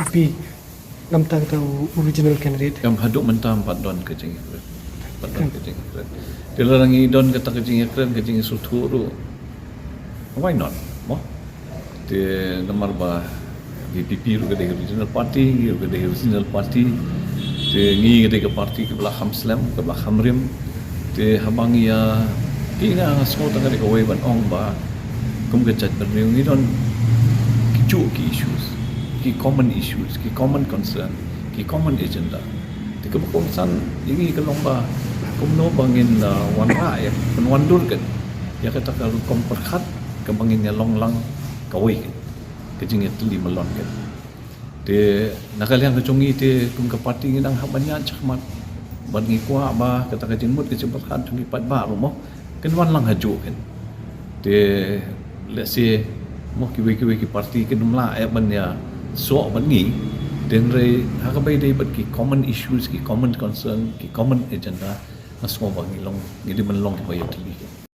PP nam tang tahu original candidate Yang haduk mentah 4 don kecing. 4 don kecing. Dia rangi don kata kecing suturu. Why not? Mo. Dia nomor bah DPP ru ke original party, Dia ngi ke parti ke belah Hamslam, ke belah Hamrim. Dia habang ya kina semua tengah ke wei ban ong ba. Kum ke chat berneu ni don kicu ki issues. Ki common issues, ki common concern, ki common agenda. Di kebangsaan ini ke lomba kumno bangin wan ra ya penwandur kan. Ya kata kalau kom perkhat ke banginnya longlang kawai kan. Kejing itu di melon kan. Dia nakalian kecungi dia kum ke parti nang habanya cakmat ban ngi kwa ba kata kejing mut ke cepat tungi pat ba rumah kan wan lang haju kan. Dia let's say mo ki parti ke numla ya ban ya so ban ngi den re hakabai dei bat ki common issues ki common concern ki common agenda na semua bangi long ngidi men long ke bayat li